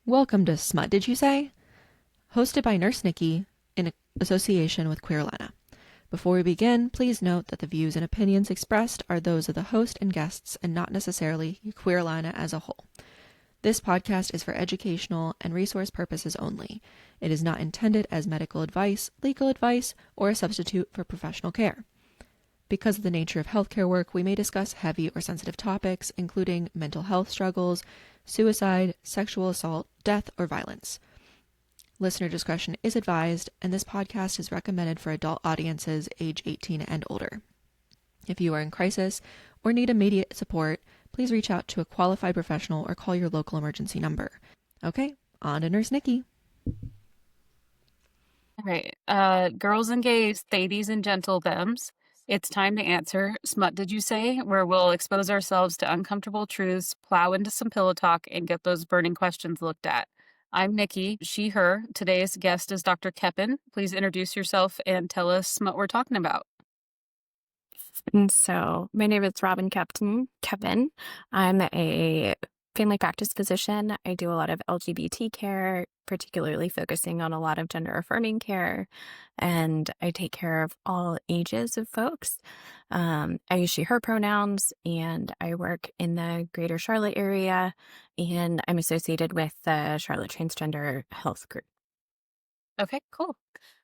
Welcome to Smut, did you say? Hosted by Nurse Nikki in association with Queerlana. Before we begin, please note that the views and opinions expressed are those of the host and guests and not necessarily Queerlana as a whole. This podcast is for educational and resource purposes only. It is not intended as medical advice, legal advice, or a substitute for professional care. Because of the nature of healthcare work, we may discuss heavy or sensitive topics, including mental health struggles, suicide, sexual assault, death, or violence. Listener discretion is advised, and this podcast is recommended for adult audiences age 18 and older. If you are in crisis or need immediate support, please reach out to a qualified professional or call your local emergency number. Okay, on to Nurse Nikki. All right, girls and gays, ladies and gentlethems, it's time to answer Smut Did You Say, where we'll expose ourselves to uncomfortable truths, plow into some pillow talk, and get those burning questions looked at. I'm Nikki, she, her. Today's guest is Dr. Koeppen. Please introduce yourself and tell us what we're talking about. And so my name is Robyn Koeppen. I'm a family practice physician. I do a lot of LGBT care, particularly focusing on a lot of gender-affirming care, and I take care of all ages of folks. I use she, her pronouns, and I work in the greater Charlotte area, and I'm associated with the Charlotte Transgender Health Group. Okay, cool.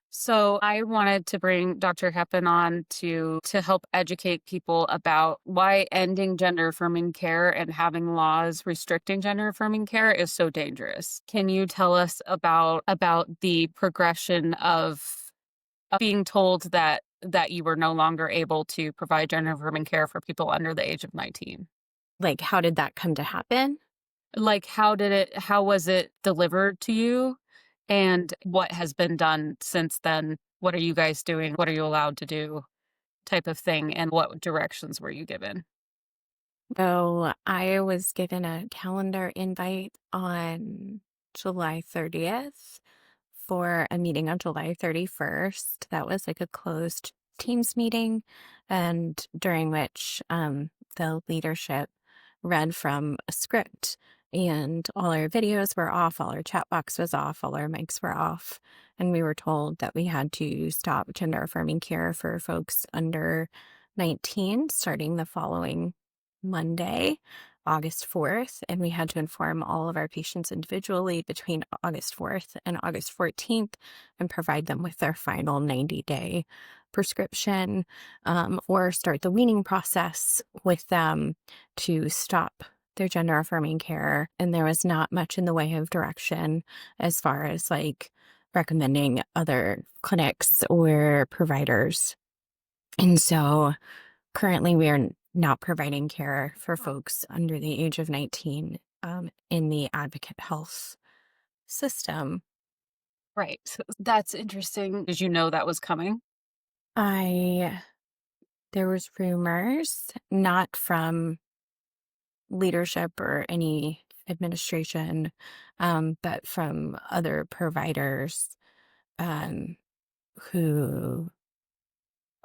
So I wanted to bring Dr. Koeppen on to help educate people about why ending gender-affirming care and having laws restricting gender-affirming care is so dangerous. Can you tell us about the progression of being told that you were no longer able to provide gender-affirming care for people under the age of 19? Like, how did that come to happen? Like, how was it delivered to you? And what has been done since then? What are you guys doing? What are you allowed to do? Type of thing. And what directions were you given? So I was given a calendar invite on July 30th for a meeting on July 31st. That was like a closed Teams meeting, and during which the leadership read from a script, and all our videos were off, all our chat box was off, all our mics were off, and we were told that we had to stop gender affirming care for folks under 19 starting the following Monday, August 4th, and we had to inform all of our patients individually between August 4th and August 14th and provide them with their final 90-day prescription, or start the weaning process with them to stop their gender affirming care. And there was not much in the way of direction as far as like recommending other clinics or providers. And so currently we are not providing care for folks under the age of 19 in the advocate health system. Right. So that's interesting. Did you know that was coming? There was rumors, not from leadership or any administration, but from other providers who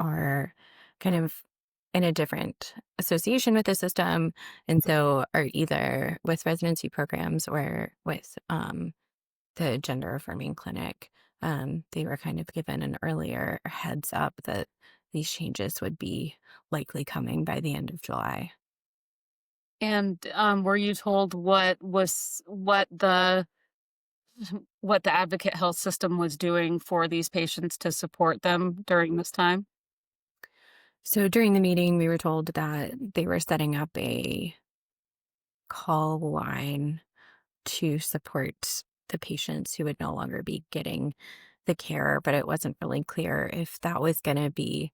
are kind of in a different association with the system, and so are either with residency programs or with the gender affirming clinic. They were kind of given an earlier heads up that these changes would be likely coming by the end of July. And were you told what the advocate health system was doing for these patients to support them during this time? So during the meeting, we were told that they were setting up a call line to support the patients who would no longer be getting the care, but it wasn't really clear if that was going to be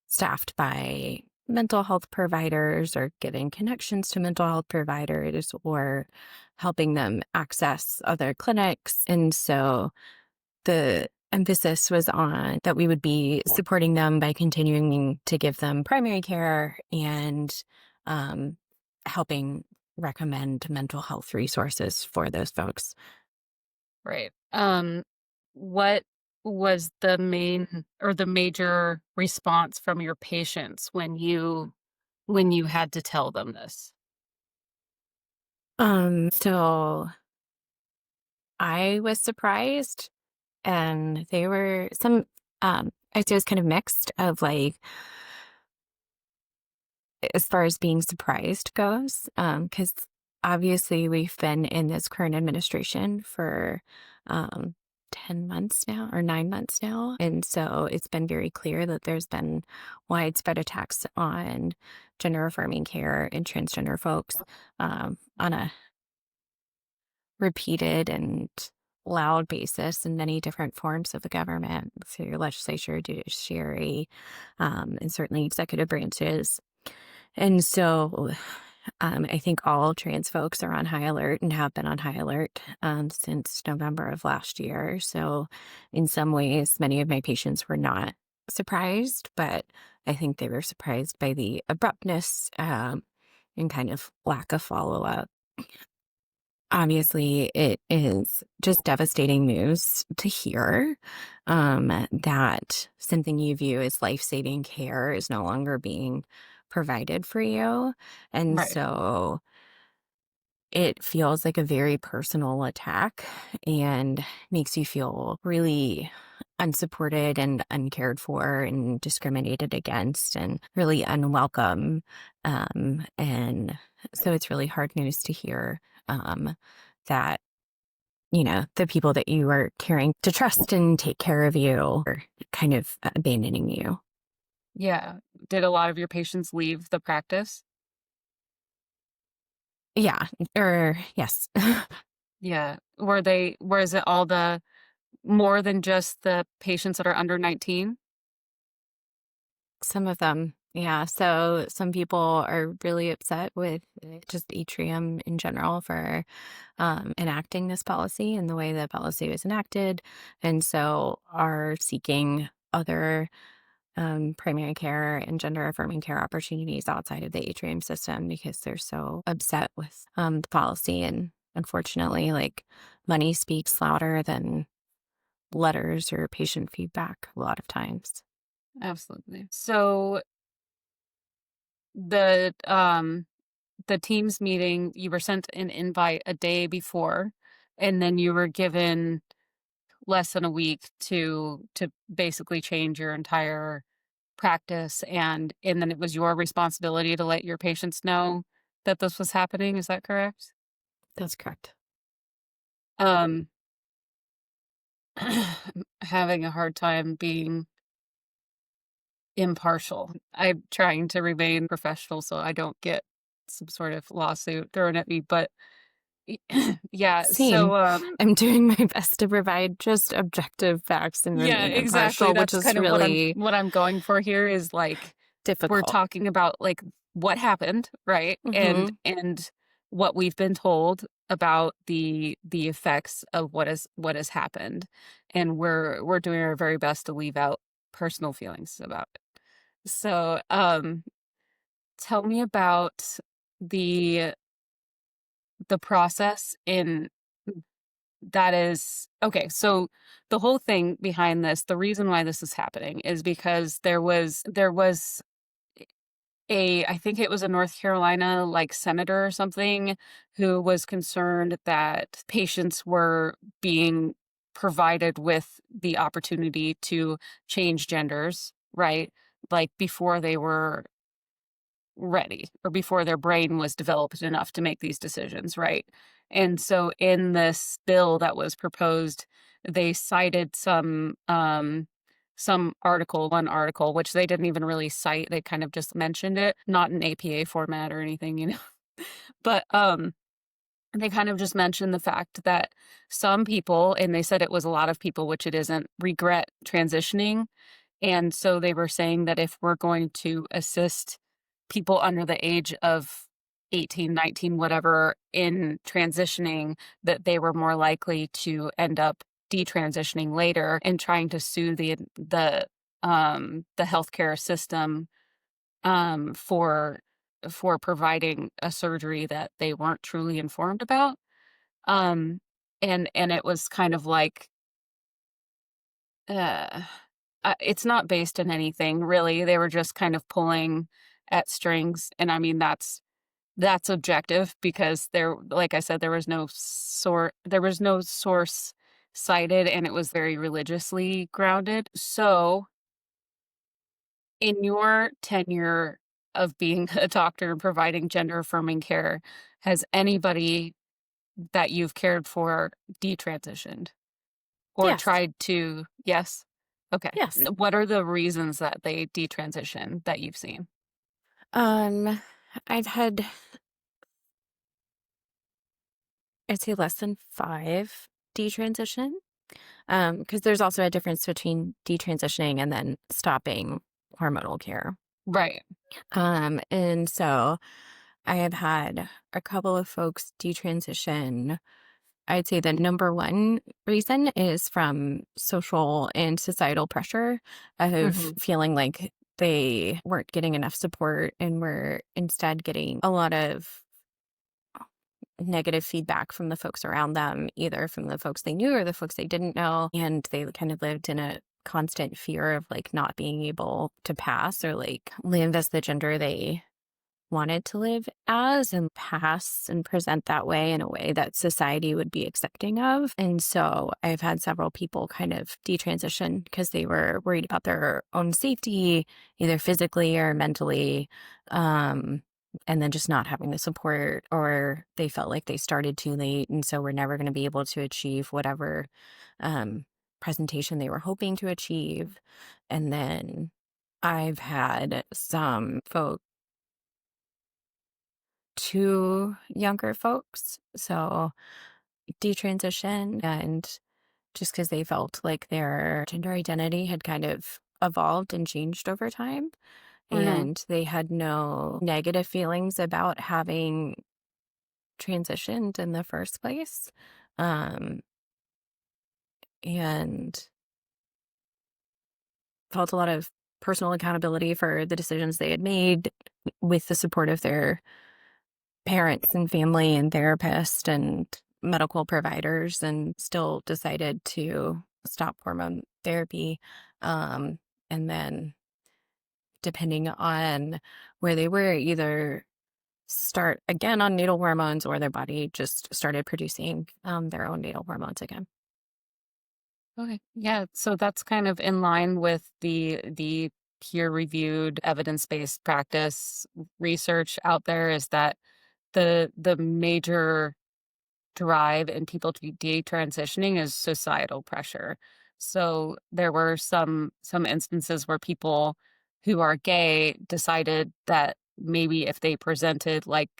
staffed by mental health providers or giving connections to mental health providers or helping them access other clinics. And so the emphasis was on that we would be supporting them by continuing to give them primary care and helping recommend mental health resources for those folks. Right. What was the main or the major response from your patients when you had to tell them this? So I was surprised, and they were I'd say it was kind of mixed of like, as far as being surprised goes, because obviously we've been in this current administration for um, 10 months now or 9 months now. And so it's been very clear that there's been widespread attacks on gender affirming care and transgender folks on a repeated and loud basis in many different forms of the government, through legislature, judiciary, and certainly executive branches. And so I think all trans folks are on high alert and have been on high alert since November of last year. So, in some ways, many of my patients were not surprised, but I think they were surprised by the abruptness and kind of lack of follow up. Obviously, it is just devastating news to hear that something you view as life-saving care is no longer being provided for you. And Right. so it feels like a very personal attack and makes you feel really unsupported and uncared for and discriminated against and really unwelcome. And so it's really hard news to hear that, the people that you are caring to trust and take care of you are kind of abandoning you. Yeah. Did a lot of your patients leave the practice? Yeah, or yes. Yeah. Was it all the more than just the patients that are under 19? Some of them, yeah. So some people are really upset with just Atrium in general for enacting this policy and the way the policy was enacted, and so are seeking other primary care and gender affirming care opportunities outside of the Atrium system because they're so upset with the policy. And unfortunately, like, money speaks louder than letters or patient feedback a lot of times. Absolutely. So the um the Teams meeting, you were sent an invite a day before, and then you were given less than a week to basically change your entire practice, and then it was your responsibility to let your patients know that this was happening. Is that correct? That's correct. Um, having a hard time being impartial. I'm trying to remain professional so I don't get some sort of lawsuit thrown at me, but yeah, Same. I'm doing my best to provide just objective facts and yeah, remain exactly. impartial, which That's is kind of what I'm really what I'm going for here is like we're difficult. talking about like what happened, right? And Hmm. what we've been told about the effects of what has happened. And we're doing our very best to leave out personal feelings about it. So, tell me about the the process in that is okay. So the whole thing behind this, the reason why this is happening is because there was I think it was a North Carolina like senator or something who was concerned that patients were being provided with the opportunity to change genders, right? Like before they were ready or before their brain was developed enough to make these decisions, right? And so in this bill that was proposed, they cited some article, one article, which they didn't even really cite. They kind of just mentioned it, not in APA format or anything, But they kind of just mentioned the fact that some people, and they said it was a lot of people, which it isn't, regret transitioning. And so they were saying that if we're going to assist people under the age of 18, 19, whatever, in transitioning, that they were more likely to end up detransitioning later and trying to sue the healthcare system for providing a surgery that they weren't truly informed about. Um, and it was kind of like uh it's not based in anything, really. They were just kind of pulling at strings, and I mean, that's objective because there, like I said, there was no source cited, and it was very religiously grounded. So, in your tenure of being a doctor and providing gender affirming care, has anybody that you've cared for detransitioned or Yes. tried to? Yes. Okay. Yes. What are the reasons that they detransition that you've seen? Um, I've had, I'd say less than 5 detransition. Because there's also a difference between detransitioning and then stopping hormonal care. Right. And so I have had a couple of folks detransition. I'd say the number one reason is from social and societal pressure of Hmm. feeling like they weren't getting enough support and were instead getting a lot of negative feedback from the folks around them, either from the folks they knew or the folks they didn't know. And they kind of lived in a constant fear of like not being able to pass or like live as the gender they wanted to live as and pass and present that way in a way that society would be accepting of. And so I've had several people kind of detransition because they were worried about their own safety, either physically or mentally. Um, and then just not having the support, or they felt like they started too late. And so we're never going to be able to achieve whatever um, presentation they were hoping to achieve. And then I've had some folks, 2 younger folks, so detransition, and just because they felt like their gender identity had kind of evolved and changed over time, Hmm. and they had no negative feelings about having transitioned in the first place, um, and felt a lot of personal accountability for the decisions they had made with the support of their parents and family and therapists and medical providers, and still decided to stop hormone therapy. Um, and then, depending on where they were, either start again on natal hormones or their body just started producing their own natal hormones again. Okay. Yeah. So that's kind of in line with the peer-reviewed, evidence-based practice research out there is that the major drive in people to be detransitioning is societal pressure. So there were some instances where people who are gay decided that maybe if they presented like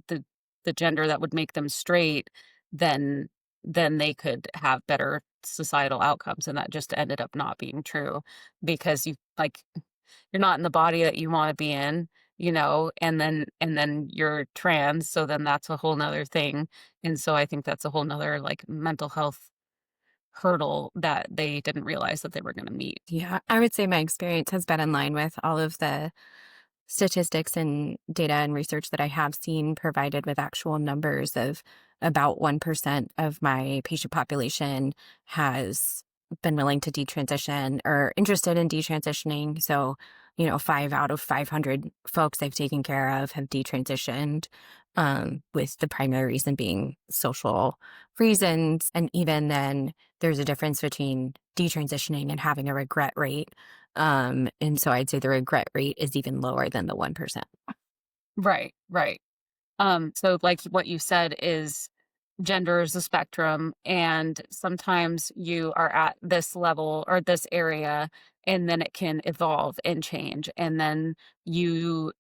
the the gender that would make them straight, then they could have better societal outcomes, and that just ended up not being true because you're not in the body that you want to be in, and then you're trans, so then that's a whole nother thing. And so I think that's a whole nother like mental health hurdle that they didn't realize that they were gonna meet. Yeah, I would say my experience has been in line with all of the statistics and data and research that I have seen provided with actual numbers of about 1% of my patient population has been willing to detransition or interested in detransitioning. So, 5 out of 500 folks I've taken care of have detransitioned, with the primary reason being social reasons. And even then, there's a difference between detransitioning and having a regret rate. And so I'd say the regret rate is even lower than the 1%. Right, right. So like what you said is gender is a spectrum, and sometimes you are at this level or this area, and then it can evolve and change. And then you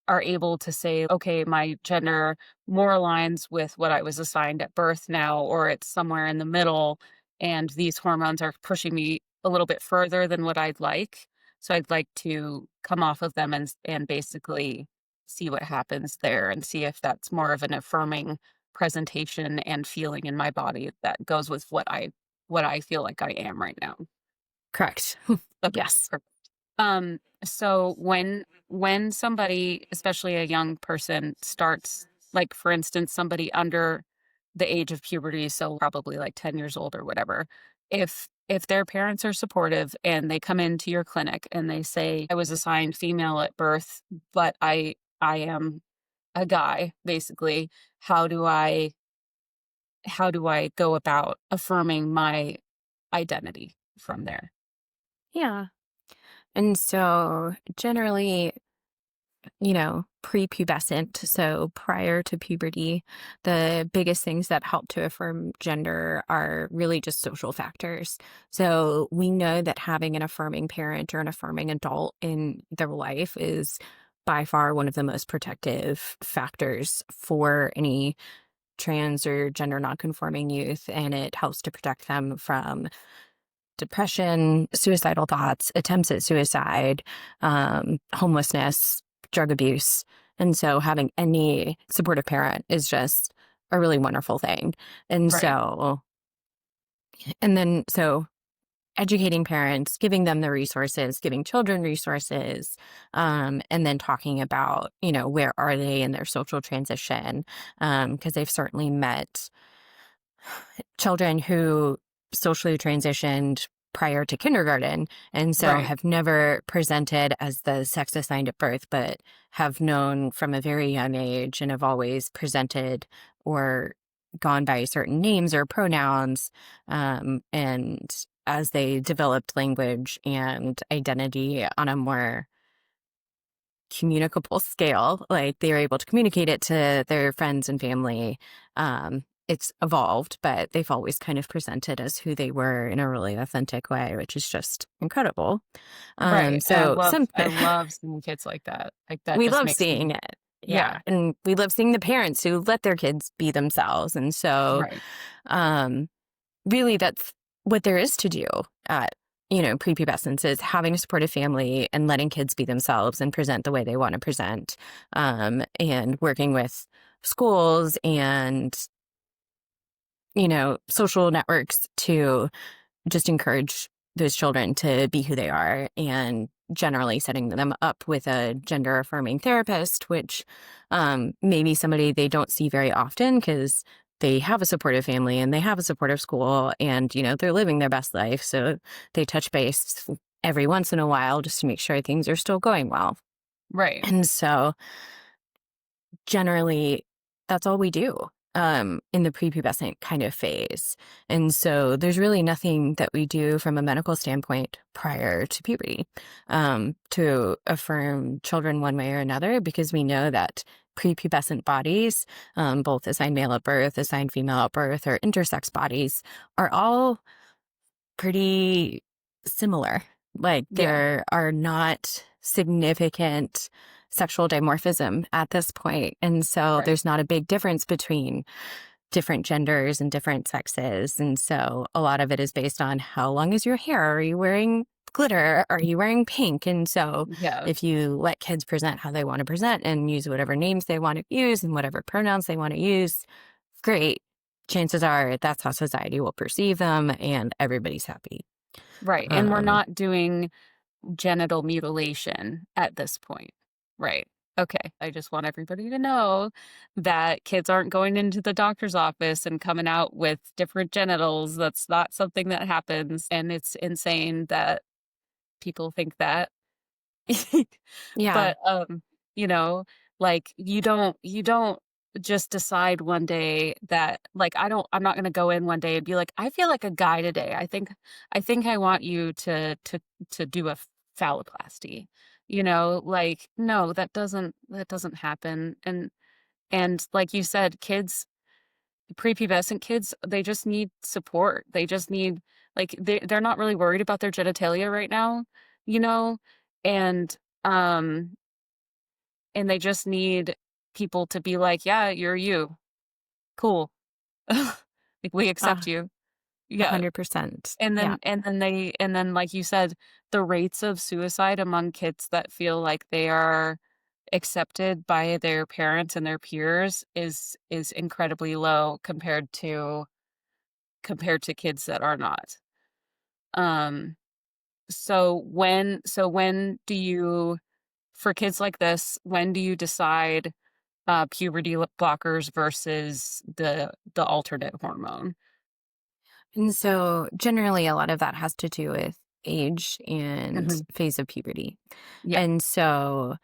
are able to say, okay, my gender more aligns with what I was assigned at birth now, or it's somewhere in the middle, and these hormones are pushing me a little bit further than what I'd like. So I'd like to come off of them and basically see what happens there and see if that's more of an affirming presentation and feeling in my body that goes with what I feel like I am right now. Correct. Okay. Yes. So when somebody, especially a young person, starts, like for instance, somebody under the age of puberty, so probably like 10 years old or whatever, if their parents are supportive and they come into your clinic and they say, I was assigned female at birth, but I am a guy, basically, how do I go about affirming my identity from there? Yeah. And so generally, prepubescent, so prior to puberty, the biggest things that help to affirm gender are really just social factors. So we know that having an affirming parent or an affirming adult in their life is by far one of the most protective factors for any trans or gender nonconforming youth, and it helps to protect them from depression, suicidal thoughts, attempts at suicide, homelessness, drug abuse. And so having any supportive parent is just a really wonderful thing. And Right. so educating parents, giving them the resources, giving children resources, and then talking about, where are they in their social transition? Because they've certainly met children who socially transitioned prior to kindergarten, and so Right. have never presented as the sex assigned at birth, but have known from a very young age and have always presented or gone by certain names or pronouns. And as they developed language and identity on a more communicable scale, like they were able to communicate it to their friends and family. It's evolved, but they've always kind of presented as who they were in a really authentic way, which is just incredible. Right. And So some I love seeing kids like that. Like that we just love makes me, seeing it. Yeah. yeah. And we love seeing the parents who let their kids be themselves. And so Right. um really that's what there is to do at prepubescence is having a supportive family and letting kids be themselves and present the way they want to present, and working with schools and social networks to just encourage those children to be who they are, and generally setting them up with a gender affirming therapist, which maybe somebody they don't see very often because they have a supportive family and they have a supportive school, and they're living their best life, so they touch base every once in a while just to make sure things are still going well. Right. And so generally that's all we do in the prepubescent kind of phase. And so there's really nothing that we do from a medical standpoint prior to puberty to affirm children one way or another, because we know that prepubescent bodies, both assigned male at birth, assigned female at birth, or intersex bodies, are all pretty similar. Like Yeah. there are not significant sexual dimorphism at this point. And so Right. there's not a big difference between different genders and different sexes. And so a lot of it is based on how long is your hair? Are you wearing glitter? Are you wearing pink? And so Yeah. if you let kids present how they want to present and use whatever names they want to use and whatever pronouns they want to use, great. Chances are that's how society will perceive them and everybody's happy. Right. And we're Um, not doing genital mutilation at this point. Right. Okay. I just want everybody to know that kids aren't going into the doctor's office and coming out with different genitals. That's not something that happens. And it's insane that people think that. yeah. But you know, like you don't just decide one day that like I'm not going to go in one day and be like I feel like a guy today. I think I want you to do a phalloplasty. Like no, that doesn't happen. And like you said, kids, prepubescent kids, they just need support. They just need like they're not really worried about their genitalia right now, you know? And um and they just need people to be like, "Yeah, you're you. Cool. Like we accept Uh, you." Yeah. 100%. And Yeah. then like you said, the rates of suicide among kids that feel like they are accepted by their parents and their peers is incredibly low compared to kids that are not. Um, so when do you, for kids like this, when do you decide puberty blockers versus the alternate hormone? And so generally a lot of that has to do with age and Mhm. phase of puberty. Yeah. And so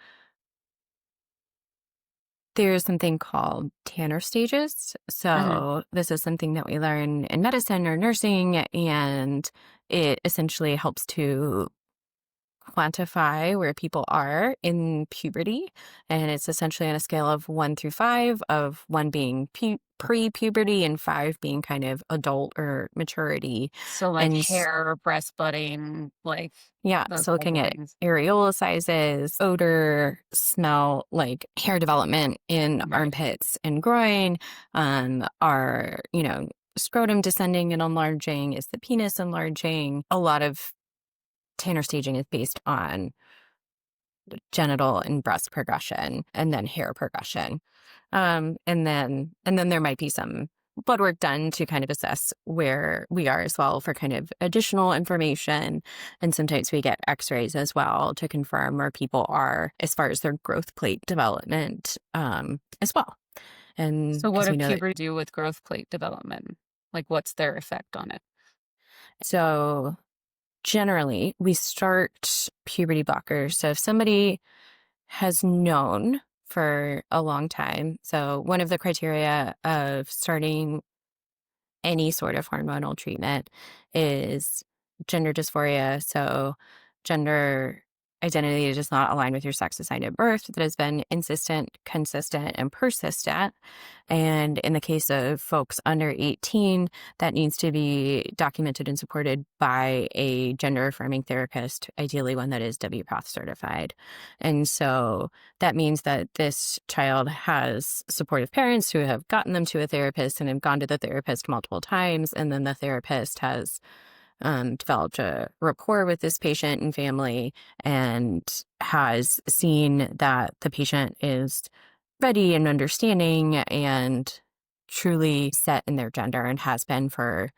There's something called Tanner stages. Hmm. So this is something that we learn in medicine or nursing, and it essentially helps to quantify where people are in puberty. And it's essentially on a scale of 1 through 5, of 1 being pre-puberty and 5 being kind of adult or maturity. So like And hair, breast budding, like yeah, those so type looking of at things. areola sizes, odor, smell, like hair development in Right. armpits and groin, are, scrotum descending and enlarging, is the penis enlarging. A lot of Tanner staging is based on genital and breast progression and then hair progression. And then there might be some blood work done to kind of assess where we are as well for kind of additional information. And sometimes we get x-rays as well to confirm where people are as far as their growth plate development, as well. And So what because do we know that, puberty do with growth plate development? Like what's their effect on it? so generally we start puberty blockers. So if somebody has known for a long time, so one of the criteria of starting any sort of hormonal treatment is gender dysphoria. So, gender identity does not align with your sex assigned at birth, that has been insistent, consistent, and persistent. And in the case of folks under 18, that needs to be documented and supported by a gender affirming therapist, ideally one that is WPATH certified. And so that means that this child has supportive parents who have gotten them to a therapist and have gone to the therapist multiple times. And then the therapist has developed a rapport with this patient and family and has seen that the patient is ready and understanding and truly set in their gender and has been for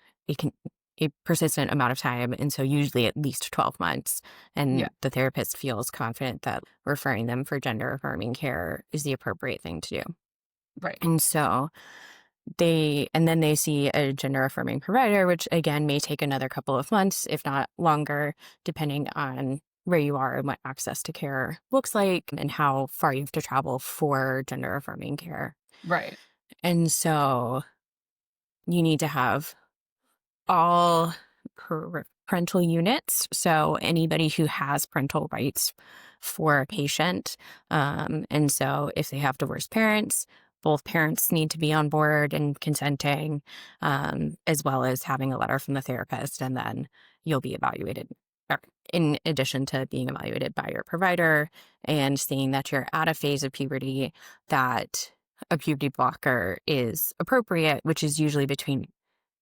a persistent amount of time. And so usually at least 12 months. And Yeah. the therapist feels confident that referring them for gender affirming care is the appropriate thing to do. Right. And so then they see a gender affirming provider, which again may take another couple of months, if not longer, depending on where you are and what access to care looks like and how far you have to travel for gender affirming care. Right. And so you need to have all parental units. So anybody who has parental rights for a patient. And so if they have divorced parents, both parents need to be on board and consenting, as well as having a letter from the therapist. And then you'll be evaluated, or in addition to being evaluated by your provider and seeing that you're at a phase of puberty that a puberty blocker is appropriate, which is usually between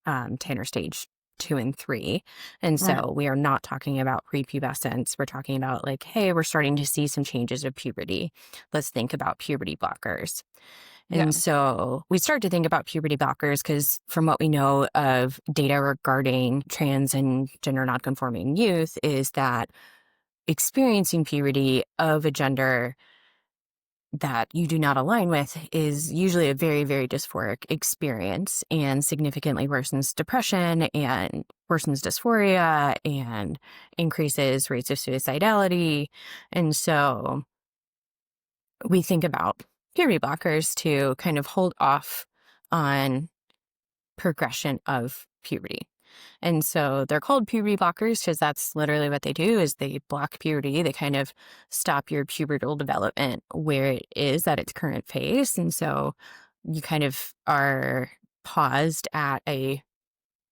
Tanner stage 2 and 3. And Mhm. so we are not talking about prepubescence. We're talking about like, hey, we're starting to see some changes of puberty. Let's think about puberty blockers. Yeah. And so we start to think about puberty blockers because from what we know of data regarding trans and gender nonconforming youth is that experiencing puberty of a gender that you do not align with is usually a very, very dysphoric experience and significantly worsens depression and worsens dysphoria and increases rates of suicidality. And so we think about puberty blockers to kind of hold off on progression of puberty. And so they're called puberty blockers because that's literally what they do is they block puberty. They kind of stop your pubertal development where it is at its current phase. And so you kind of are paused at a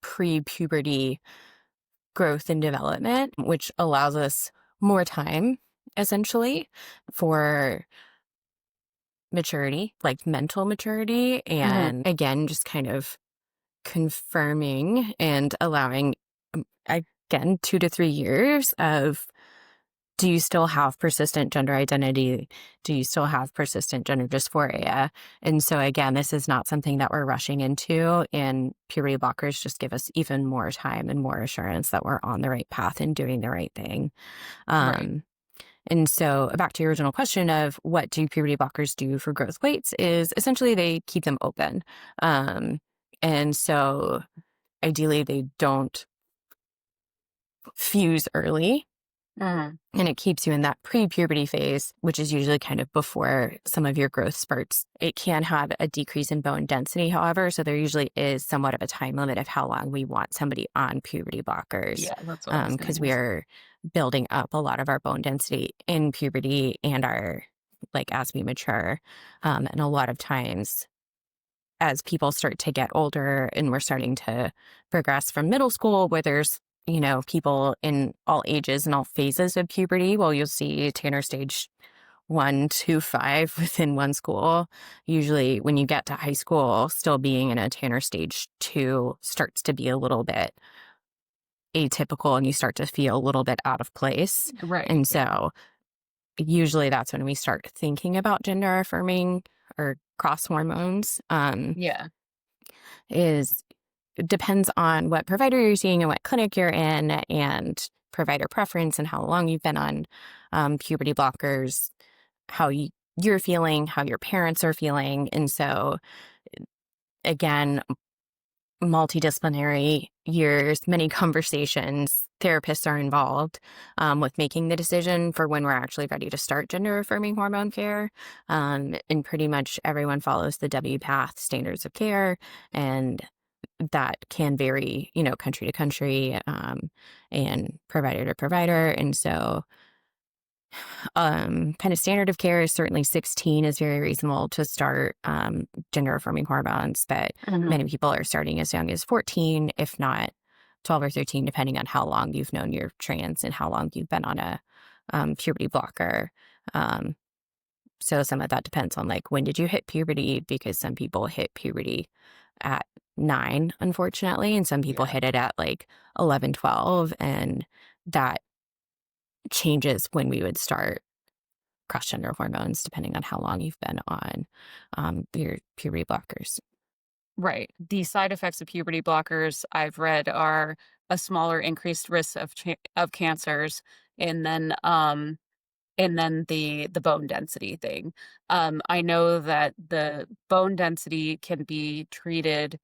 pre-puberty growth and development, which allows us more time essentially for maturity, like mental maturity. Hmm. And again, just kind of confirming and allowing, again, 2 to 3 years of, do you still have persistent gender identity? Do you still have persistent gender dysphoria? And so again, this is not something that we're rushing into, and puberty blockers just give us even more time and more assurance that we're on the right path and doing the right thing. Right. And so back to your original question of what do puberty blockers do for growth plates is essentially they keep them open. And so ideally they don't fuse early. Mhm. And it keeps you in that pre-puberty phase, which is usually kind of before some of your growth spurts. It can have a decrease in bone density, however, so there usually is somewhat of a time limit of how long we want somebody on puberty blockers, Yeah, that's what I was because gonna we ask. are building up a lot of our bone density in puberty and our like as we mature. And a lot of times as people start to get older and we're starting to progress from middle school where there's, people in all ages and all phases of puberty. Well, you'll see Tanner stage 1 to 5 within one school. Usually when you get to high school, still being in a Tanner stage 2 starts to be a little bit atypical and you start to feel a little bit out of place. Right, And yeah. so usually that's when we start thinking about gender affirming or cross hormones. Yeah. Is depends on what provider you're seeing and what clinic you're in and provider preference and how long you've been on puberty blockers, how you're feeling, how your parents are feeling. And so, again, multidisciplinary years, many conversations, therapists are involved with making the decision for when we're actually ready to start gender affirming hormone care. And pretty much everyone follows the W path standards of care. And that can vary, country to country and provider to provider. And so, kind of standard of care is certainly 16 is very reasonable to start gender affirming hormones, but Mhm. many people are starting as young as 14, if not 12 or 13, depending on how long you've known you're trans and how long you've been on a puberty blocker. Um, so some of that depends on like when did you hit puberty, because some people hit puberty at 9, unfortunately, and some people Yeah. hit it at like 11, 12, and that changes when we would start cross-gender hormones depending on how long you've been on your puberty blockers. Right. The side effects of puberty blockers I've read are a smaller increased risk of cancers, and then the bone density thing. I know that the bone density can be treated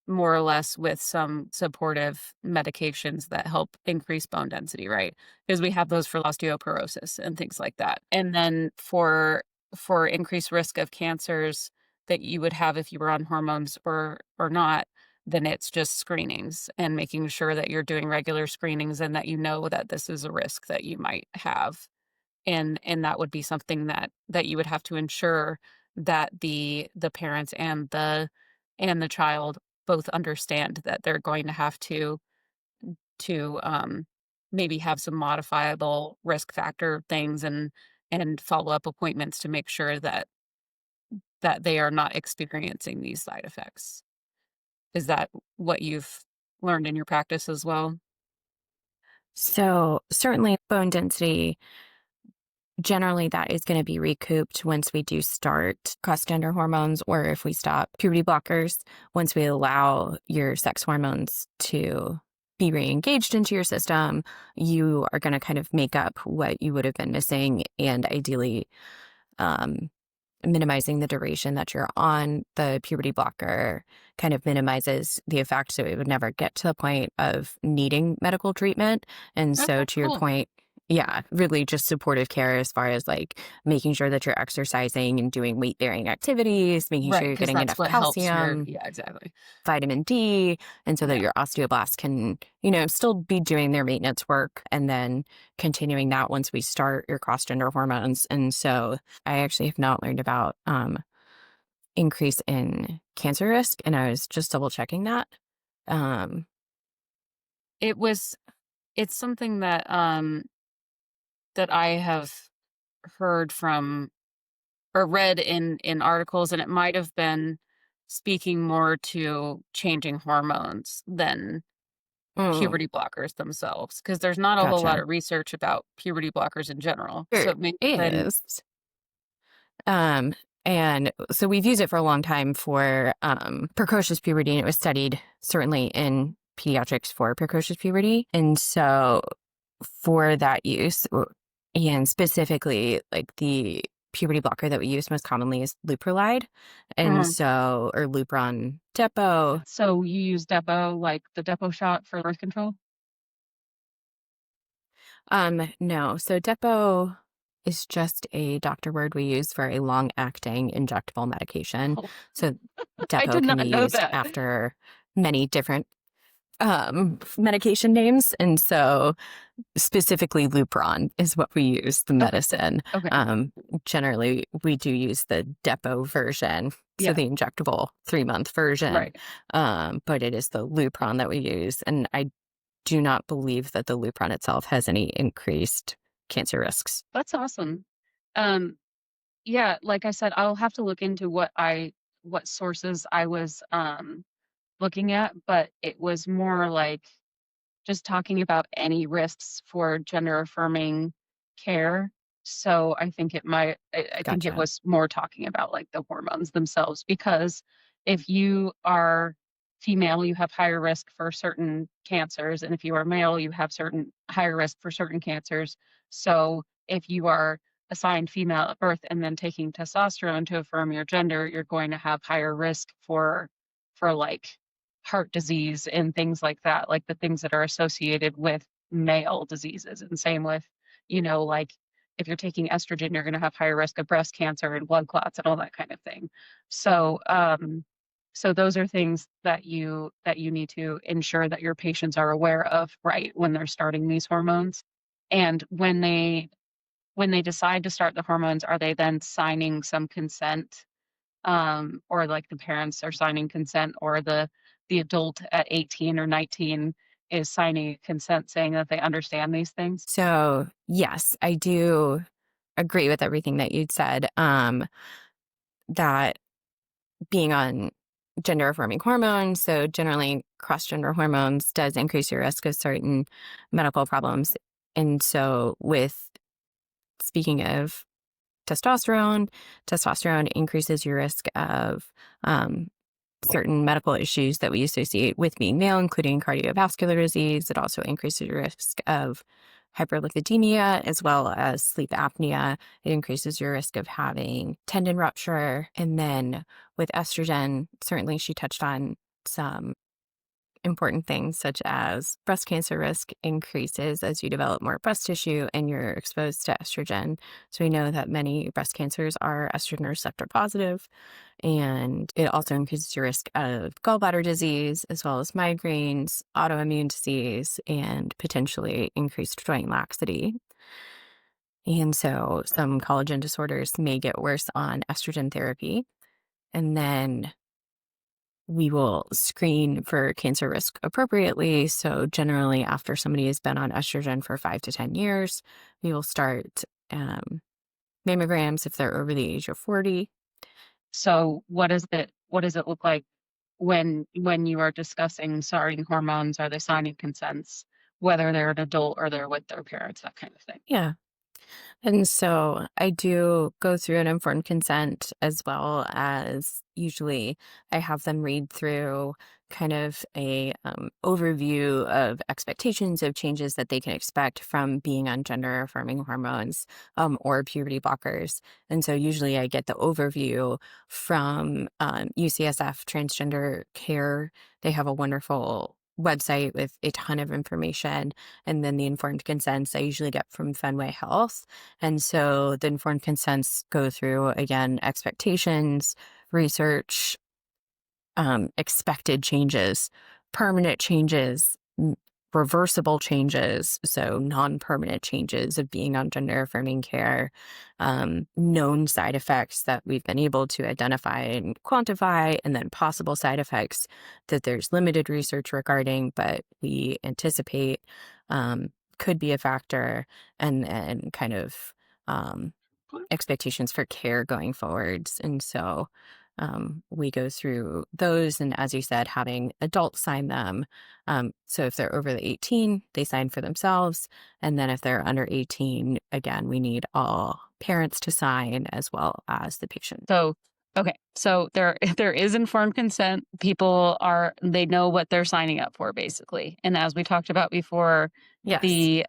more or less with some supportive medications that help increase bone density, right? Because we have those for osteoporosis and things like that. And then for increased risk of cancers that you would have if you were on hormones or not, then it's just screenings and making sure that you're doing regular screenings and that you know that this is a risk that you might have. And that would be something that you would have to ensure that the parents and the child both understand that they're going to have to maybe have some modifiable risk factor things and follow-up appointments to make sure that they are not experiencing these side effects. Is that what you've learned in your practice as well? So certainly bone density, generally that is going to be recouped once we do start cross-gender hormones or if we stop puberty blockers, once we allow your sex hormones to be re-engaged into your system, you are going to kind of make up what you would have been missing and ideally um, minimizing the duration that you're on the puberty blocker kind of minimizes the effect. So it would never get to the point of needing medical treatment. And so Okay, to your cool. point, yeah, really just supportive care as far as like making sure that you're exercising and doing weight bearing activities, making sure Right, you're because getting that's enough what helps your calcium, yeah, exactly. vitamin D, and so that Yeah. your osteoblasts can, still be doing their maintenance work and then continuing that once we start your cross gender hormones. And so I actually have not learned about increase in cancer risk, and I was just double checking that. Um, It was it's something that I have heard from or read in articles, and it might have been speaking more to changing hormones than mm, puberty blockers themselves, because there's not a whole lot gotcha. of research about puberty blockers in general. So There it may have been is. Um, and so we've used it for a long time for precocious puberty, and it was studied certainly in pediatrics for precocious puberty. And so for that use, and specifically like the puberty blocker that we use most commonly is Leuprolide. And Mhm. so, or Lupron Depot. So you use Depo, like the Depo shot for birth control? No. So Depo is just a doctor word we use for a long-acting injectable medication. Oh, So I Depo did can be not know used that. after many different medication names. And so specifically Lupron is what we use, the Okay. medicine. Okay. Generally, we do use the Depo version, so Yeah. the injectable 3-month version. Right. But it is the Lupron that we use. And I do not believe that the Lupron itself has any increased cancer risks. That's awesome. Um, yeah, like I said, I'll have to look into what sources I was looking at, but it was more like just talking about any risks for gender affirming care. So I think I think it Gotcha. was more talking about like the hormones themselves, because if you are female, you have higher risk for certain cancers. And if you are male, you have certain higher risk for certain cancers. So if you are assigned female at birth and then taking testosterone to affirm your gender, you're going to have higher risk for like heart disease and things like that, like the things that are associated with male diseases. And same with, like if you're taking estrogen, you're going to have higher risk of breast cancer and blood clots and all that kind of thing. So those are things that you need to ensure that your patients are aware of, right, when they're starting these hormones. And when they decide to start the hormones, are they then signing some consent, or like the parents are signing consent, or the adult at 18 or 19 is signing consent saying that they understand these things? So, yes, I do agree with everything that you'd said. That being on gender affirming hormones, so generally cross gender hormones, does increase your risk of certain medical problems. And so, with speaking of testosterone increases your risk of um, certain medical issues that we associate with being male, including cardiovascular disease. It also increases your risk of hyperlipidemia as well as sleep apnea. It increases your risk of having tendon rupture. And then with estrogen, certainly she touched on some important things such as breast cancer risk increases as you develop more breast tissue and you're exposed to estrogen. So we know that many breast cancers are estrogen receptor positive, and it also increases your risk of gallbladder disease as well as migraines, autoimmune disease, and potentially increased joint laxity. And so some collagen disorders may get worse on estrogen therapy. And then we will screen for cancer risk appropriately. So, generally, after somebody has been on estrogen for 5 to 10 years, we will start mammograms if they're over the age of 40. So what does it look like when you are discussing starting hormones? Are they signing consents, whether they're an adult or they're with their parents, that kind of thing? Yeah. And so I do go through an informed consent as well as usually I have them read through kind of a overview of expectations of changes that they can expect from being on gender affirming hormones or puberty blockers. And so usually I get the overview from UCSF Transgender Care. They have a wonderful website with a ton of information. And then the informed consents I usually get from Fenway Health. And so the informed consents go through, again, expectations, research, expected changes, permanent changes, reversible changes, so non-permanent changes of being on gender affirming care, known side effects that we've been able to identify and quantify, and then possible side effects that there's limited research regarding, but we anticipate could be a factor, and kind of expectations for care going forwards. And so we go through those. And as you said, having adults sign them. So if they're over the 18, they sign for themselves. And then if they're under 18, again, we need all parents to sign as well as the patient. So, okay. So there is informed consent. They know what they're signing up for, basically. And as we talked about before, Yes. the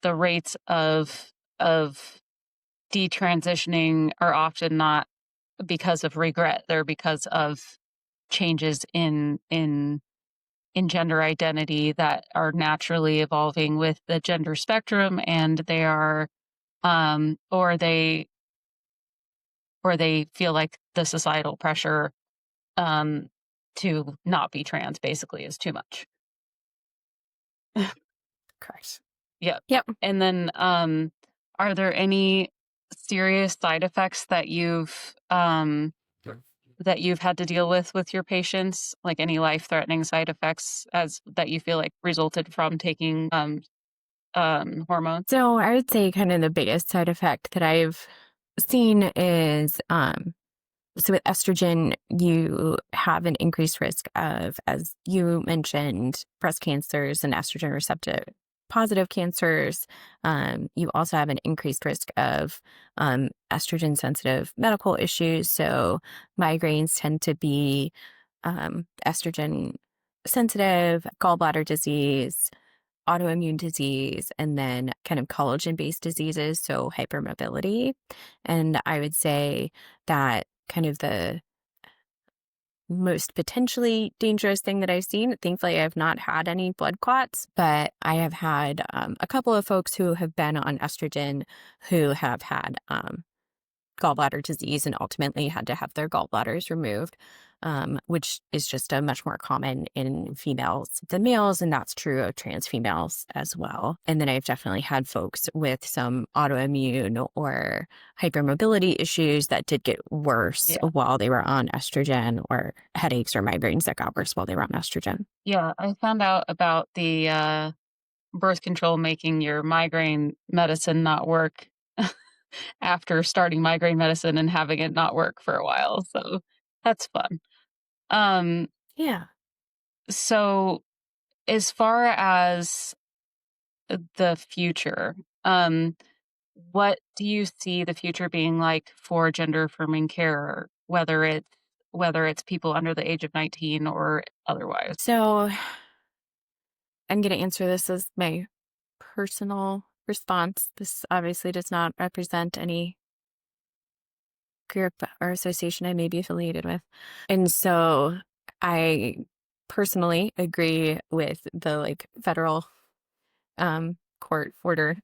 rates of detransitioning are often not because of regret. They're because of changes in in gender identity that are naturally evolving with the gender spectrum, and they are or they feel like the societal pressure um, to not be trans basically is too much. Correct. Yep. Yep. And then, are there any serious side effects that you've had to deal with your patients, like any life-threatening side effects as that you feel like resulted from taking hormones? So I would say kind of the biggest side effect that I've seen is so with estrogen, you have an increased risk of, as you mentioned, breast cancers and estrogen receptor positive cancers. You also have an increased risk of estrogen sensitive medical issues. So migraines tend to be estrogen sensitive, gallbladder disease, autoimmune disease, and then kind of collagen-based diseases, so hypermobility. And I would say that kind of the most potentially dangerous thing that I've seen, thankfully, I've not had any blood clots, but I have had a couple of folks who have been on estrogen who have had gallbladder disease and ultimately had to have their gallbladders removed, which is just a much more common in females than males. And that's true of trans females as well. And then I've definitely had folks with some autoimmune or hypermobility issues that did get worse Yeah. while they were on estrogen, or headaches or migraines that got worse while they were on estrogen. Yeah, I found out about the birth control making your migraine medicine not work after starting migraine medicine and having it not work for a while. So that's fun. Um, Yeah. so as far as the future, what do you see the future being like for gender affirming care, whether it's people under the age of 19 or otherwise? So I'm going to answer this as my personal response. This obviously does not represent any group or association I may be affiliated with. And so I personally agree with the federal court order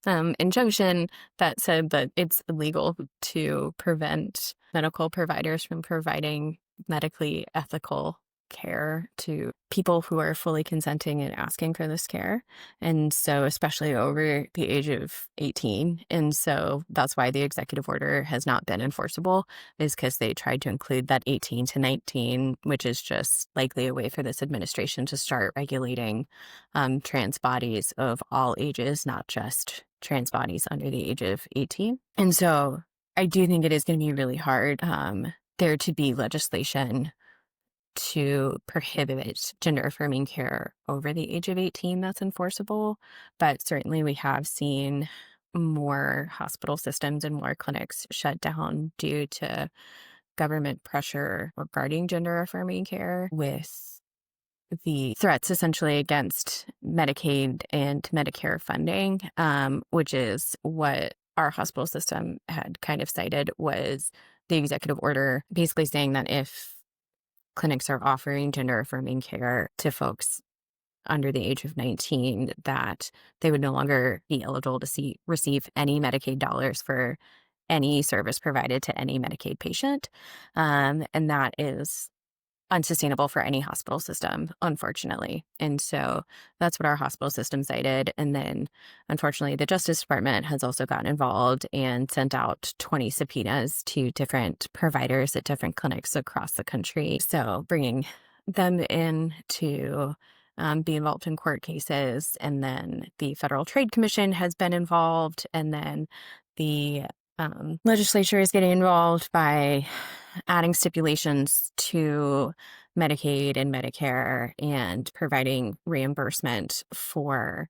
injunction that said that it's illegal to prevent medical providers from providing medically ethical care to people who are fully consenting and asking for this care. And so, especially over the age of 18. And so that's why the executive order has not been enforceable, is because they tried to include that 18 to 19, which is just likely a way for this administration to start regulating trans bodies of all ages, not just trans bodies under the age of 18. And so I do think it is going to be really hard there to be legislation to prohibit gender affirming care over the age of 18 that's enforceable. But certainly we have seen more hospital systems and more clinics shut down due to government pressure regarding gender affirming care, with the threats essentially against Medicaid and Medicare funding, which is what our hospital system had kind of cited was the executive order basically saying that if clinics are offering gender affirming care to folks under the age of 19, that they would no longer be eligible to receive any Medicaid dollars for any service provided to any Medicaid patient. And that is unsustainable for any hospital system, unfortunately. And so that's what our hospital system cited. And then, unfortunately, the Justice Department has also gotten involved and sent out 20 subpoenas to different providers at different clinics across the country. So bringing them in to be involved in court cases. And then the Federal Trade Commission has been involved. And then the legislature is getting involved by adding stipulations to Medicaid and Medicare and providing reimbursement for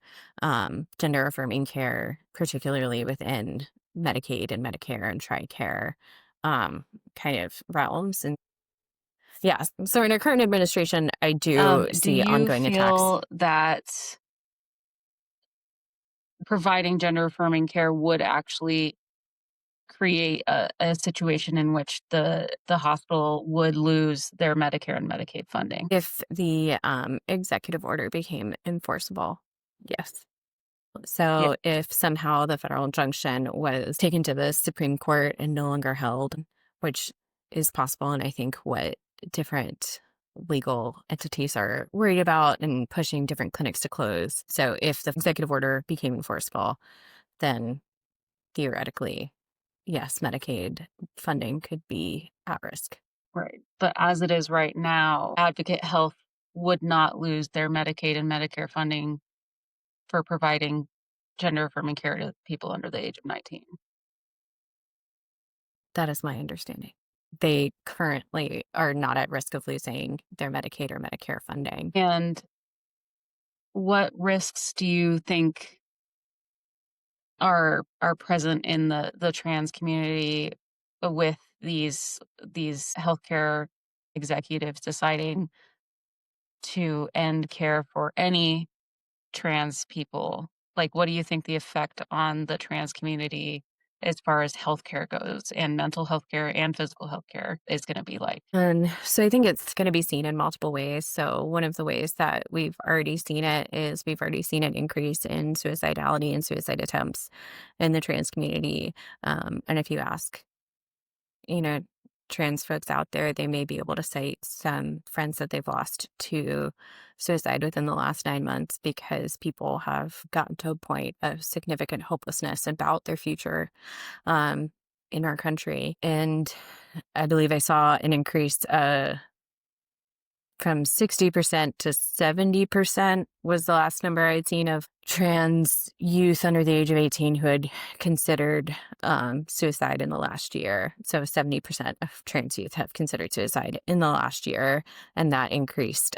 gender affirming care, particularly within Medicaid and Medicare and TRICARE kind of realms. And yeah, so in our current administration, I do Do see you ongoing attacks. feel that providing gender affirming care would actually create a situation in which the hospital would lose their Medicare and Medicaid funding. If the executive order became enforceable, yes. Yeah. So if somehow the federal injunction was taken to the Supreme Court and no longer held, which is possible, and I think what different legal entities are worried about and pushing different clinics to close. So if the executive order became enforceable, then theoretically, yes, Medicaid funding could be at risk. Right. But as it is right now, Advocate Health would not lose their Medicaid and Medicare funding for providing gender affirming care to people under the age of 19. That is my understanding. They currently are not at risk of losing their Medicaid or Medicare funding. And what risks do you think are present in the trans community with these healthcare executives deciding to end care for any trans people? Like, what do you think the effect on the trans community as far as healthcare goes, and mental health care and physical health care is going to be like? And so I think it's going to be seen in multiple ways. So one of the ways that we've already seen it is we've already seen an increase in suicidality and suicide attempts in the trans community. And if you ask, you know, trans folks out there, they may be able to cite some friends that they've lost to suicide within the last 9 months because people have gotten to a point of significant hopelessness about their future um, in our country. And I believe I saw an increase from 60% to 70% was the last number I'd seen of trans youth under the age of 18 who had considered suicide in the last year. So 70% of trans youth have considered suicide in the last year. And that increased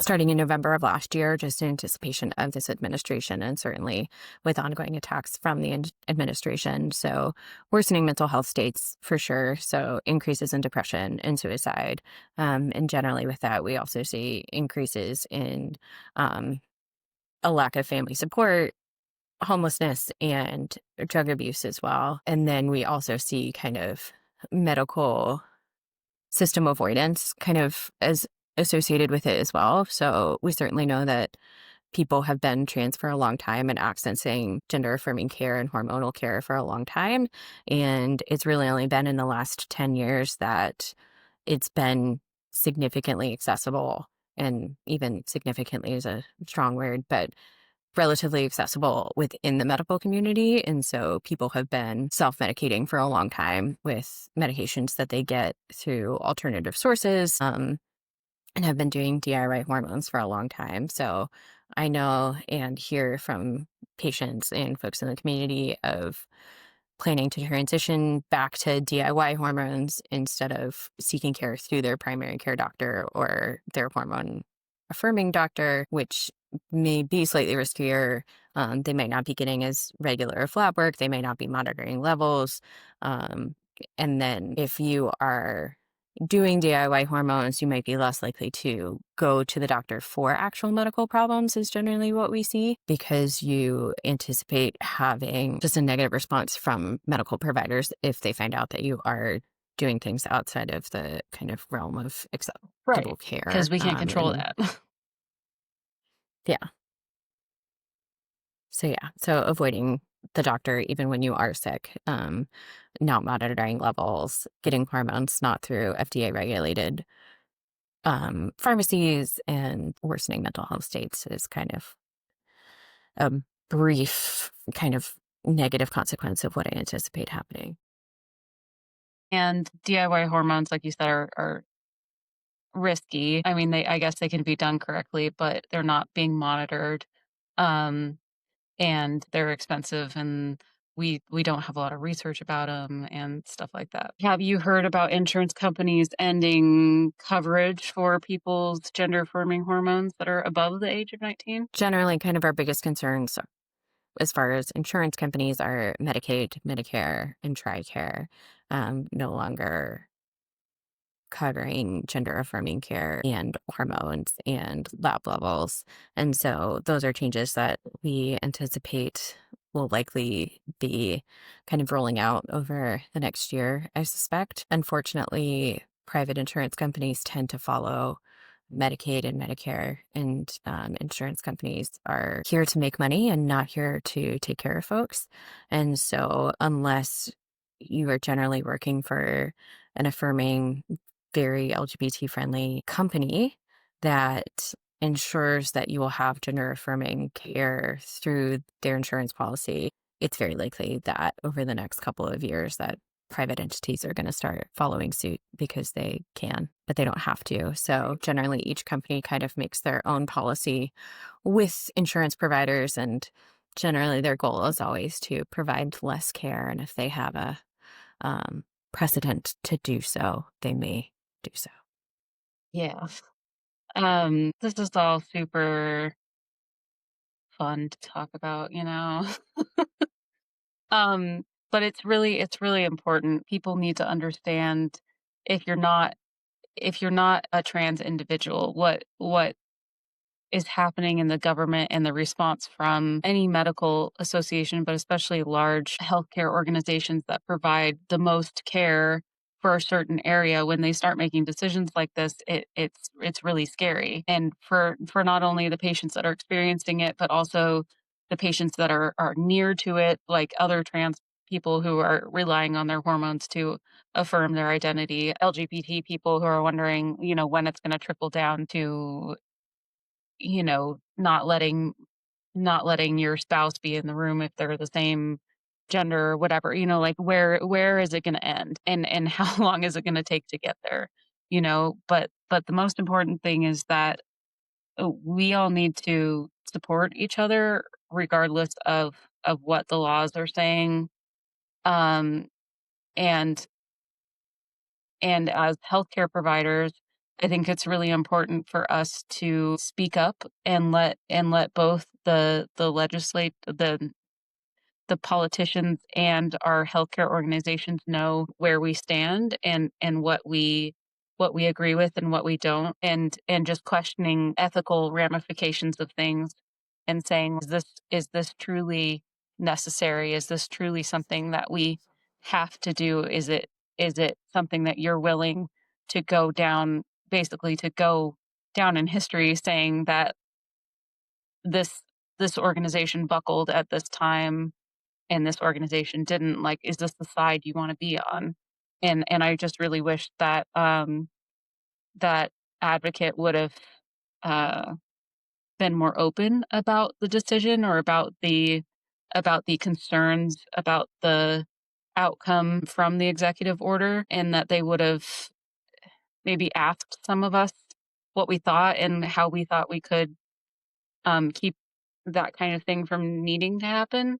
starting in November of last year, just in anticipation of this administration and certainly with ongoing attacks from the administration. So worsening mental health states for sure. So increases in depression and suicide. And generally with that, we also see increases in a lack of family support, homelessness, and drug abuse as well. And then we also see kind of medical system avoidance kind of as associated with it as well. So we certainly know that people have been trans for a long time and accessing gender affirming care and hormonal care for a long time. And it's really only been in the last 10 years that it's been significantly accessible, and even significantly is a strong word, but relatively accessible within the medical community. And so people have been self-medicating for a long time with medications that they get through alternative sources, and have been doing DIY hormones for a long time. So I know and hear from patients and folks in the community of planning to transition back to DIY hormones instead of seeking care through their primary care doctor or their hormone affirming doctor, which may be slightly riskier. They might not be getting as regular lab work. They may not be monitoring levels. And then if you are doing DIY hormones, you might be less likely to go to the doctor for actual medical problems is generally what we see, because you anticipate having just a negative response from medical providers if they find out that you are doing things outside of the kind of realm of acceptable care. Because we can't control that. Yeah. So avoiding the doctor even when you are sick, not monitoring levels, getting hormones not through FDA regulated pharmacies, and worsening mental health states is kind of a brief kind of negative consequence of what I anticipate happening. And DIY hormones, like you said, are risky. I mean, I guess they can be done correctly, but they're not being monitored. And they're expensive, and we don't have a lot of research about them and stuff like that. Have you heard about insurance companies ending coverage for people's gender affirming hormones that are above the age of 19? Generally, kind of our biggest concerns as far as insurance companies are Medicaid, Medicare, and TRICARE, no longer covering gender affirming care and hormones and lab levels. And so those are changes that we anticipate will likely be kind of rolling out over the next year, I suspect. Unfortunately, private insurance companies tend to follow Medicaid and Medicare, and insurance companies are here to make money and not here to take care of folks. And so, unless you are generally working for an affirming, very LGBT friendly company that ensures that you will have gender affirming care through their insurance policy, it's very likely that over the next couple of years that private entities are going to start following suit because they can, but they don't have to. So generally each company kind of makes their own policy with insurance providers, and generally their goal is always to provide less care. And if they have a precedent to do so, they may do so. Yeah. This is all super fun to talk about, you know. But it's really important. People need to understand if you're not if you're not a trans individual, what is happening in the government and the response from any medical association, but especially large healthcare organizations that provide the most care for a certain area. When they start making decisions like this, it's really scary. And for not only the patients that are experiencing it, but also the patients that are near to it, like other trans people who are relying on their hormones to affirm their identity, LGBT people who are wondering, when it's going to trickle down to, not letting your spouse be in the room if they're the same gender or whatever, like where is it going to end, and how long is it going to take to get there, but the most important thing is that we all need to support each other regardless of what the laws are saying. um and And as healthcare providers, I think it's really important for us to speak up and let both the politicians and our healthcare organizations know where we stand, and what we agree with and what we don't, and just questioning ethical ramifications of things, and saying, is this truly necessary? Is this truly something that we have to do? Is it something that you're willing to go down, basically to go down in history saying that this this organization buckled at this time and this organization didn't? Like, is this the side you want to be on? And I just really wish that that advocate would have uh been more open about the decision, or about the concerns about the outcome from the executive order, and that they would have maybe asked some of us what we thought and how we thought we could keep that kind of thing from needing to happen.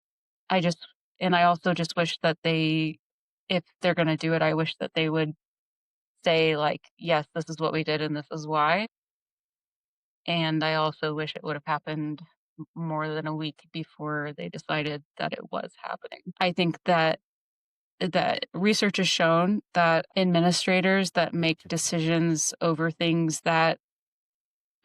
I just and I also just wish that if they're going to do it, I wish that they would say, like, yes, this is what we did and this is why. And I also wish it would have happened more than a week before they decided that it was happening. I think that research has shown that administrators that make decisions over things that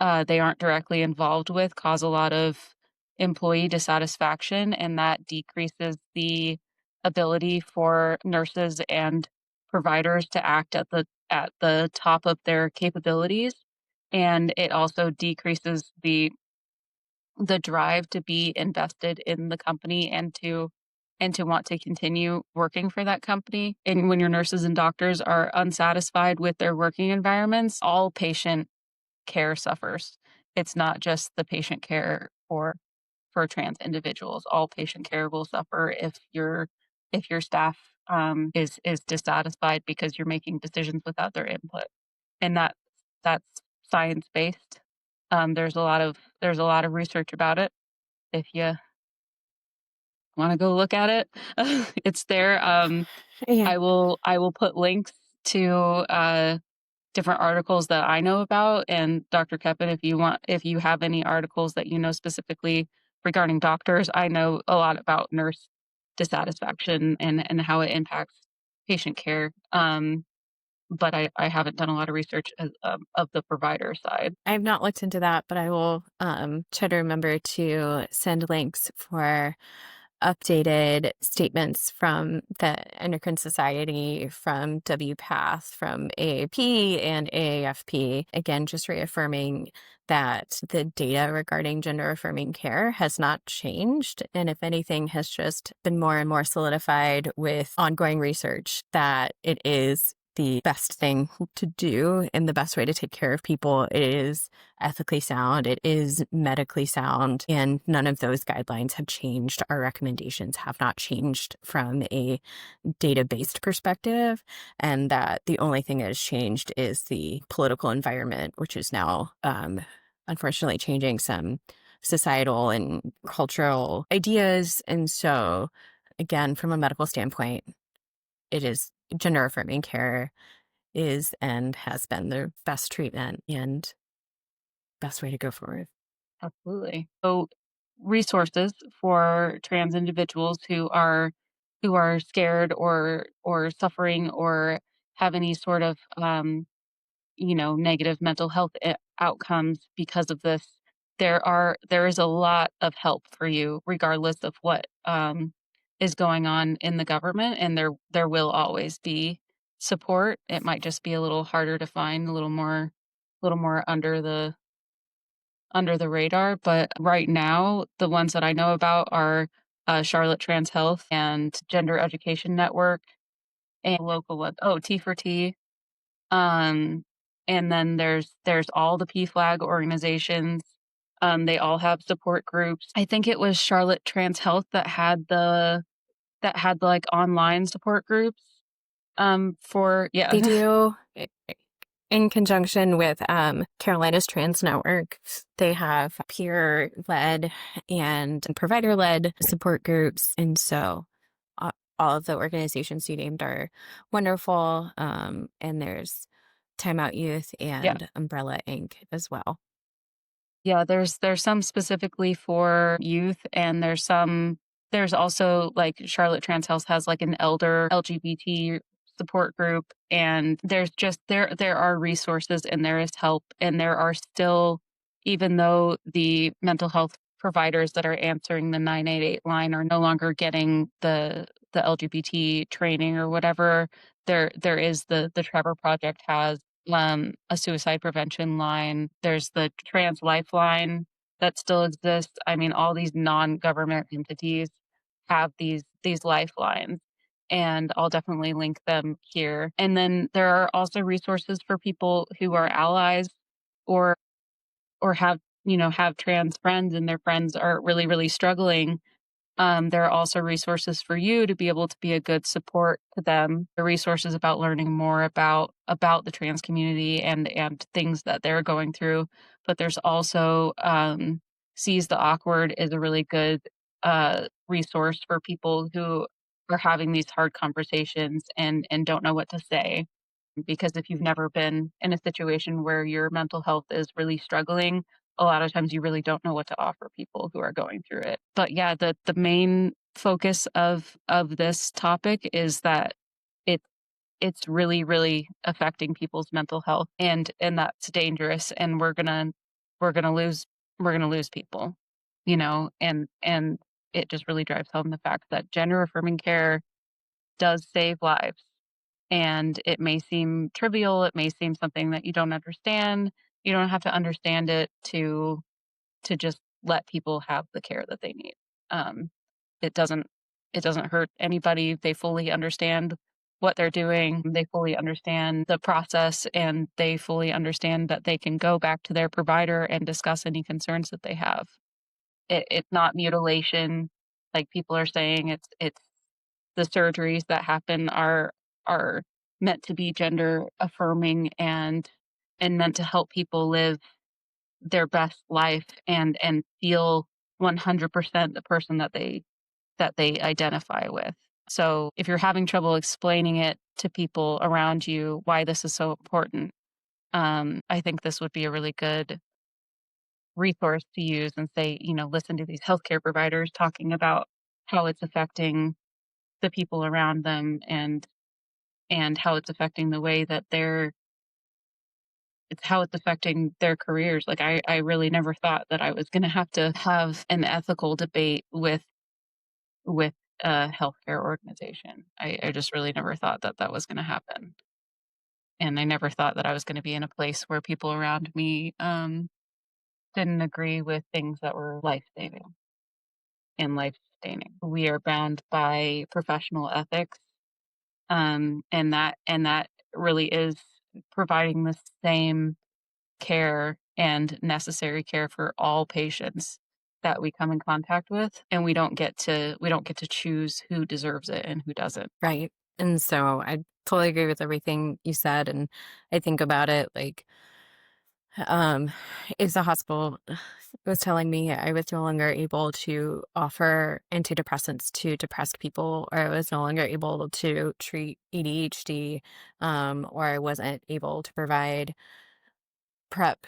they aren't directly involved with cause a lot of employee dissatisfaction, and that decreases the ability for nurses and providers to act at the top of their capabilities. And it also decreases the drive to be invested in the company, and to want to continue working for that company. And when your nurses and doctors are unsatisfied with their working environments, all patient care suffers. It's not just the patient care for trans individuals. All patient care will suffer if your staff is dissatisfied because you're making decisions without their input. And that's science based. There's a lot of research about it. If you want to go look at it, it's there. Yeah. I will put links to different articles that I know about. And Dr. Koeppen, if you have any articles that you know specifically regarding doctors, I know a lot about nurse dissatisfaction and how it impacts patient care. But I haven't done a lot of research of the provider side. I have not looked into that, but I will try to remember to send links for updated statements from the Endocrine Society, from WPATH, from AAP and AAFP, again, just reaffirming that the data regarding gender affirming care has not changed. And if anything, has just been more and more solidified with ongoing research that it is the best thing to do and the best way to take care of people. It is ethically sound, it is medically sound, and none of those guidelines have changed. Our recommendations have not changed from a data-based perspective, and that the only thing that has changed is the political environment, which is now unfortunately changing some societal and cultural ideas. And so, again, from a medical standpoint, it is gender affirming care is and has been the best treatment and best way to go forward. Absolutely. So resources for trans individuals who are scared or suffering or have any sort of negative mental health outcomes because of this. There is a lot of help for you regardless of what is going on in the government, and there will always be support. It might just be a little harder to find, a little more under the radar, but right now, the ones that I know about are Charlotte Trans Health and Gender Education Network and local one. Oh, T for T. Um, and then there's all the PFLAG organizations. They all have support groups. I think it was Charlotte Trans Health that had like online support groups. For They yeah. do, in conjunction with Carolina's Trans Network, they have peer-led and provider-led support groups. And so all of the organizations you named are wonderful. And there's Time Out Youth Yeah. and Umbrella Inc. as well. Yeah, there's some specifically for youth, and there's also like Charlotte Trans Health has like an elder LGBT support group, and there are resources and there is help, and there are still, even though the mental health providers that are answering the 988 line are no longer getting the LGBT training or whatever, there is the Trevor Project has a suicide prevention line. There's the Trans Lifeline that still exists. I mean, all these non-government entities have these lifelines, and I'll definitely link them here. And then there are also resources for people who are allies or have have trans friends and their friends are really really struggling. There are also resources for you to be able to be a good support to them. The resources about learning more about the trans community and things that they're going through. But there's also Seize the Awkward is a really good resource for people who are having these hard conversations and don't know what to say. Because if you've never been in a situation where your mental health is really struggling, a lot of times you really don't know what to offer people who are going through it. But yeah, the main focus of this topic is that it it's really really affecting people's mental health, and that's dangerous, and we're going to lose people, and it just really drives home the fact that gender affirming care does save lives. And it may seem trivial, it may seem something that you don't understand. You don't have to understand it to just let people have the care that they need. Um, it doesn't it doesn't hurt anybody. They fully understand what they're doing. They fully understand the process, and they fully understand that they can go back to their provider and discuss any concerns that they have. It's not mutilation, like people are saying. It's the surgeries that happen are meant to be gender affirming and meant to help people live their best life and feel 100% the person that they identify with. So if you're having trouble explaining it to people around you why this is so important, I think this would be a really good resource to use and say, listen to these healthcare providers talking about how it's affecting the people around them and how it's affecting the way that it's how it's affecting their careers. Like I really never thought that I was going to have an ethical debate with with a healthcare organization. I just really never thought that that was going to happen. And I never thought that I was going to be in a place where people around me didn't agree with things that were life saving and life sustaining. We are bound by professional ethics, and that really is providing the same care and necessary care for all patients that we come in contact with, and we don't get to choose who deserves it and who doesn't. Right. And so I totally agree with everything you said. And I think about it like, um, if the hospital was telling me I was no longer able to offer antidepressants to depressed people, or I was no longer able to treat ADHD, or I wasn't able to provide PrEP,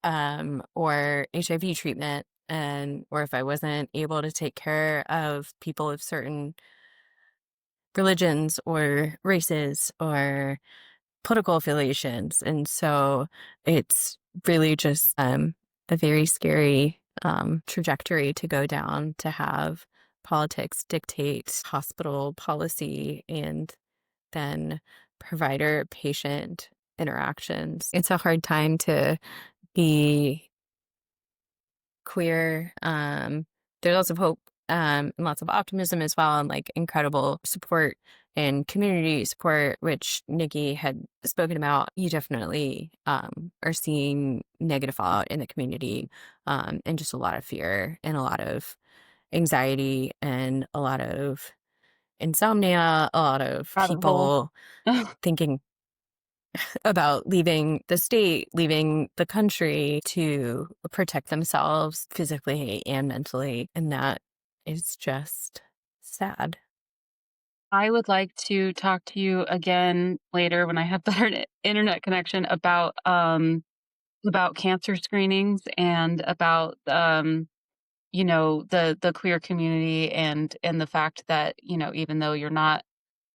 or HIV treatment, and or if I wasn't able to take care of people of certain religions or races or political affiliations. And so it's really just a very scary trajectory to go down, to have politics dictate hospital policy and then provider patient interactions. It's a hard time to be queer. There's lots of hope, and lots of optimism as well, and like incredible support and community support, which Nikki had spoken about. You definitely are seeing negative fallout in the community, and just a lot of fear and a lot of anxiety and a lot of insomnia, a lot of Rabbit hole. people thinking about leaving the state, leaving the country to protect themselves physically and mentally. And that is just sad. I would like to talk to you again later when I have better internet connection about cancer screenings and about the queer community and the fact that, even though you're not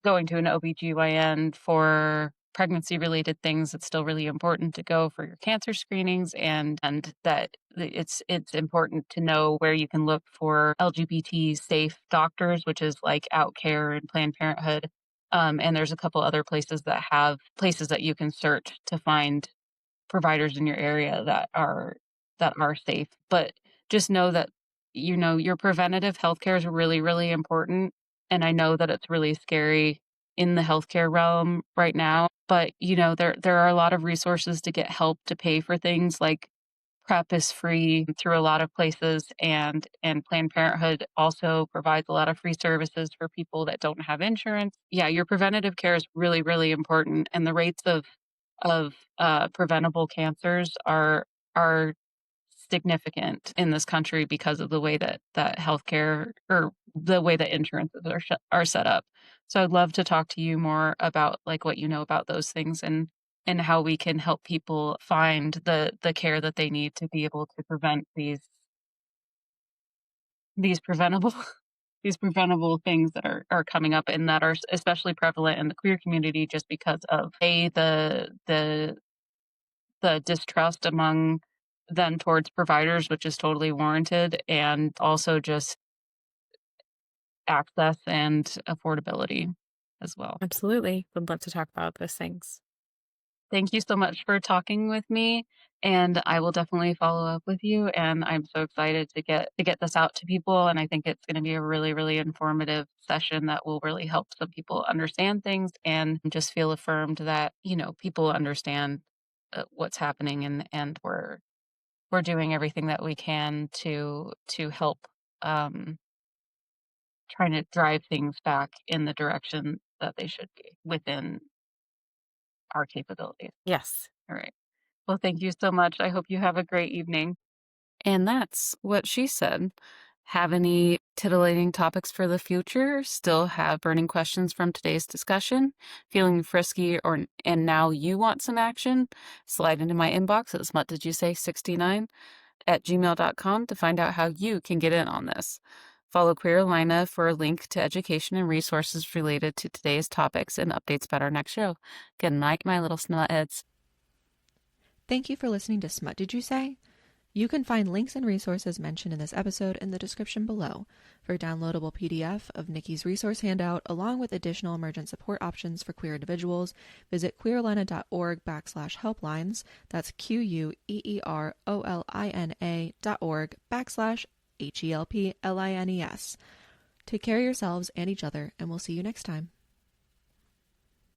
going to an OBGYN for pregnancy related things, it's still really important to go for your cancer screenings, and that it's important to know where you can look for LGBT safe doctors, which is like Out Care and Planned Parenthood. And there's a couple other places that have places that you can search to find providers in your area that are safe. But just know that your preventative healthcare is really, really important. And I know that it's really scary in the healthcare realm right now. But there are a lot of resources to get help to pay for things like PrEP is free through a lot of places, and Planned Parenthood also provides a lot of free services for people that don't have insurance. Yeah, your preventative care is really, really important, and the rates of preventable cancers are significant in this country because of the way that healthcare, or the way that insurances are set up. So I'd love to talk to you more about like what you know about those things, and how we can help people find the care that they need to be able to prevent these preventable these preventable things that are coming up, and that are especially prevalent in the queer community, just because of the distrust among them towards providers, which is totally warranted, and also just access and affordability as well. Absolutely. Would love to talk about those things. Thank you so much for talking with me, and I will definitely follow up with you, and I'm so excited to get this out to people, and I think it's going to be a really, really informative session that will really help some people understand things and just feel affirmed that, people understand what's happening, and we're doing everything that we can to help, um, trying to drive things back in the direction that they should be within our capabilities. Yes. All right. Well, thank you so much. I hope you have a great evening. And that's what she said. Have any titillating topics for the future? Still have burning questions from today's discussion? Feeling frisky, and now you want some action? Slide into my inbox at smutdidyousay69@gmail.com to find out how you can get in on this. Follow Queer Alina for a link to education and resources related to today's topics and updates about our next show. Good night, my little snutheads. Thank you for listening to Smut Did You Say? You can find links and resources mentioned in this episode in the description below. For a downloadable PDF of Nikki's resource handout, along with additional emergent support options for queer individuals, visit queerlina.org/helplines. That's queerolina.org/HELPLINES. Take care of yourselves and each other, and we'll see you next time.